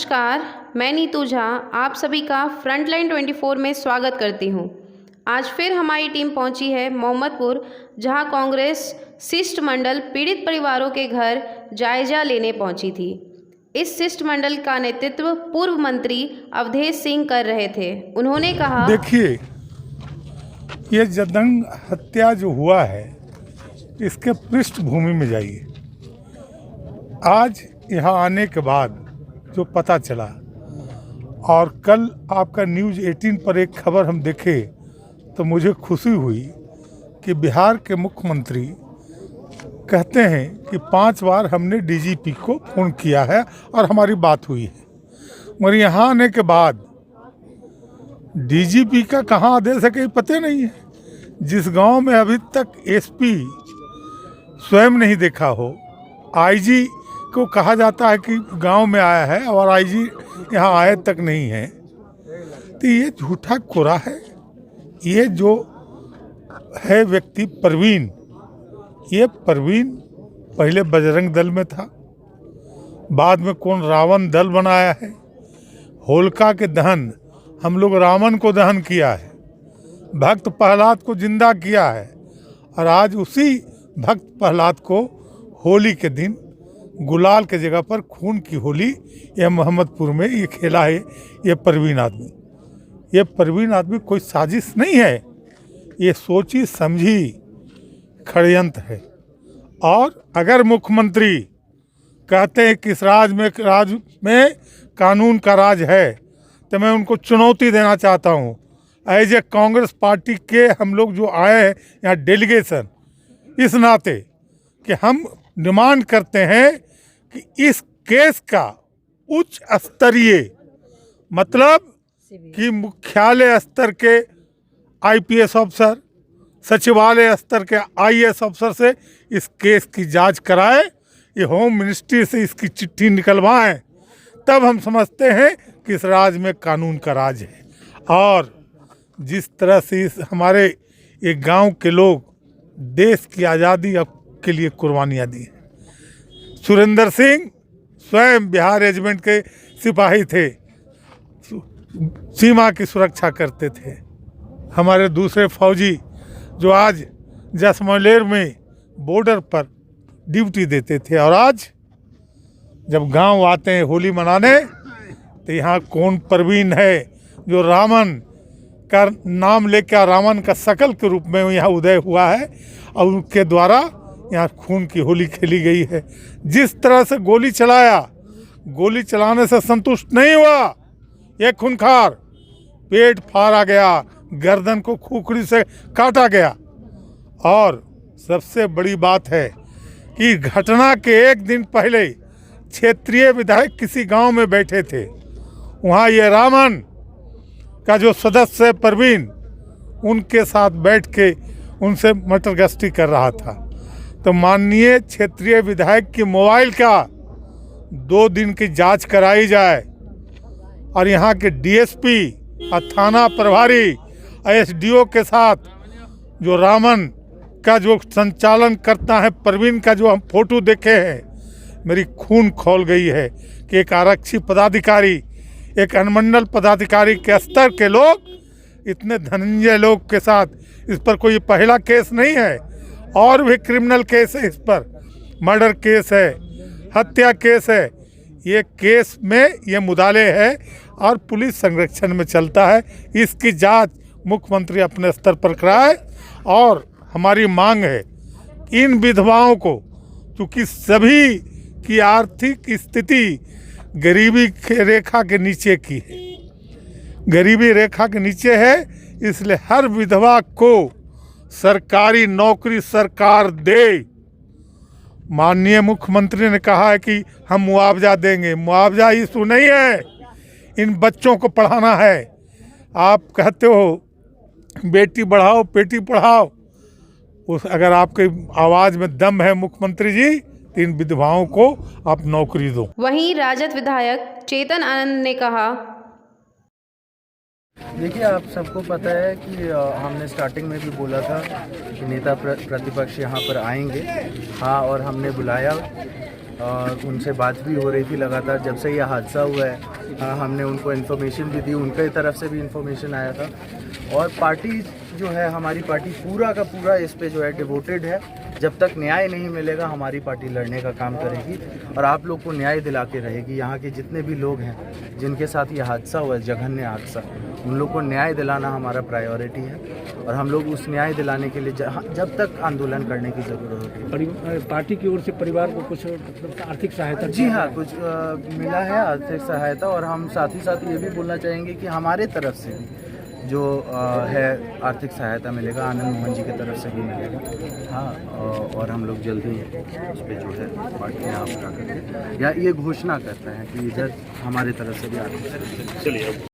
नमस्कार, मैं नीतू झा आप सभी का फ्रंटलाइन 24 में स्वागत करती हूं। आज फिर हमारी टीम पहुंची है मोहम्मदपुर, जहां कांग्रेस शिष्टमंडल पीड़ित परिवारों के घर जायजा लेने पहुंची थी। इस शिष्टमंडल का नेतृत्व पूर्व मंत्री अवधेश सिंह कर रहे थे। उन्होंने कहा, देखिए, ये जदंग हत्या जो हुआ है इसके पृष्ठभूमि में जाइए। आज यहाँ आने के बाद जो पता चला और कल आपका न्यूज़ 18 पर एक खबर हम देखे तो मुझे खुशी हुई कि बिहार के मुख्यमंत्री कहते हैं कि 5 बार हमने डीजीपी को फ़ोन किया है और हमारी बात हुई है। मगर यहाँ आने के बाद डीजीपी का कहाँ आदेश है कहीं पता नहीं है। जिस गांव में अभी तक एसपी स्वयं नहीं देखा हो, आईजी को कहा जाता है कि गांव में आया है और आईजी यहाँ आए तक नहीं है, तो ये झूठा कोरा है। ये जो है व्यक्ति परवीन, ये परवीन पहले बजरंग दल में था, बाद में कौन रावण दल बनाया है। होलिका के दहन हम लोग रावण को दहन किया है, भक्त प्रहलाद को जिंदा किया है और आज उसी भक्त प्रहलाद को होली के दिन गुलाल के जगह पर खून की होली यह मोहम्मदपुर में ये खेला है। ये परवीन आदमी कोई साजिश नहीं है, ये सोची समझी षड्यंत्र है। और अगर मुख्यमंत्री कहते हैं कि इस राज में कानून का राज है तो मैं उनको चुनौती देना चाहता हूँ। एज ए कांग्रेस पार्टी के हम लोग जो आए हैं यहाँ डेलीगेशन, इस नाते कि हम डिमांड करते हैं कि इस केस का उच्च स्तरीय मतलब कि मुख्यालय स्तर के आईपीएस अफसर, सचिवालय स्तर के आईएएस अफसर से इस केस की जांच कराए, ये होम मिनिस्ट्री से इसकी चिट्ठी निकलवाएं, तब हम समझते हैं कि इस राज में कानून का राज है। और जिस तरह से इस हमारे एक गांव के लोग देश की आज़ादी के लिए कुर्बानियाँ दी हैं। सुरेंद्र सिंह स्वयं बिहार रेजिमेंट के सिपाही थे, सीमा की सुरक्षा करते थे। हमारे दूसरे फौजी जो आज जैसलमेर में बॉर्डर पर ड्यूटी देते थे, और आज जब गांव आते हैं होली मनाने तो यहाँ कौन परवीन है जो रावण का नाम लेकर रावण का शकल के रूप में यहाँ उदय हुआ है और उनके द्वारा यहाँ खून की होली खेली गई है। जिस तरह से गोली गोली चलाने से संतुष्ट नहीं हुआ, ये खूंखार पेट फाड़ा गया, गर्दन को खुखड़ी से काटा गया। और सबसे बड़ी बात है कि घटना के एक दिन पहले क्षेत्रीय विधायक किसी गांव में बैठे थे, वहाँ ये रावण का जो सदस्य है परवीन, उनके साथ बैठ के उनसे मटर गश्ती कर रहा था। तो माननीय क्षेत्रीय विधायक के मोबाइल का 2 दिन की जांच कराई जाए और यहाँ के डीएसपी और थाना प्रभारी एसडीओ के साथ जो रावण का जो संचालन करता है परवीन का जो हम फोटो देखे हैं, मेरी खून खौल गई है कि एक आरक्षी पदाधिकारी, एक अनुमंडल पदाधिकारी के स्तर के लोग इतने धनंजय लोग के साथ, इस पर कोई पहला केस नहीं है, और भी क्रिमिनल केस है, इस पर मर्डर केस है, हत्या केस है। ये केस में ये मुदाले है और पुलिस संरक्षण में चलता है। इसकी जांच मुख्यमंत्री अपने स्तर पर कराए। और हमारी मांग है इन विधवाओं को, क्योंकि सभी की आर्थिक स्थिति गरीबी रेखा के नीचे की है, गरीबी रेखा के नीचे है, इसलिए हर विधवा को सरकारी नौकरी सरकार दे। माननीय मुख्यमंत्री ने कहा है कि हम मुआवजा देंगे, मुआवजा इशू नहीं है, इन बच्चों को पढ़ाना है। आप कहते हो बेटी बढ़ाओ बेटी पढ़ाओ, उस अगर आपके आवाज़ में दम है मुख्यमंत्री जी, तो इन विधवाओं को आप नौकरी दो। वहीं राजद विधायक चेतन आनंद ने कहा, देखिए, आप सबको पता है कि हमने स्टार्टिंग में भी बोला था कि नेता प्रतिपक्ष यहाँ पर आएंगे। हाँ, और हमने बुलाया उनसे बात भी हो रही थी लगातार। जब से यह हादसा हुआ है हमने उनको इन्फॉर्मेशन भी दी, उनके तरफ से भी इन्फॉर्मेशन आया था। और पार्टी जो है, हमारी पार्टी पूरा का पूरा इस पे जो है डिवोटेड है। जब तक न्याय नहीं मिलेगा हमारी पार्टी लड़ने का काम करेगी और आप लोग को न्याय दिला के रहेगी। यहाँ के जितने भी लोग हैं जिनके साथ ये हादसा हुआ, जघन्य हादसा, उन लोग को न्याय दिलाना हमारा प्रायोरिटी है और हम लोग उस न्याय दिलाने के लिए जब तक आंदोलन करने की ज़रूरत होगी। पार्टी की ओर से परिवार को कुछ आर्थिक सहायता? जी हाँ, कुछ मिला है आर्थिक सहायता। और हम साथ ही साथ ये भी बोलना चाहेंगे कि हमारे तरफ से भी जो है आर्थिक सहायता मिलेगा, आनंद मोहन जी की तरफ से भी मिलेगा। हाँ, और हम लोग जल्दी उस पर जो है पार्टी में आप करके या ये घोषणा करते हैं कि इधर हमारे तरफ से भी आर्थिक सहायता। चलिए।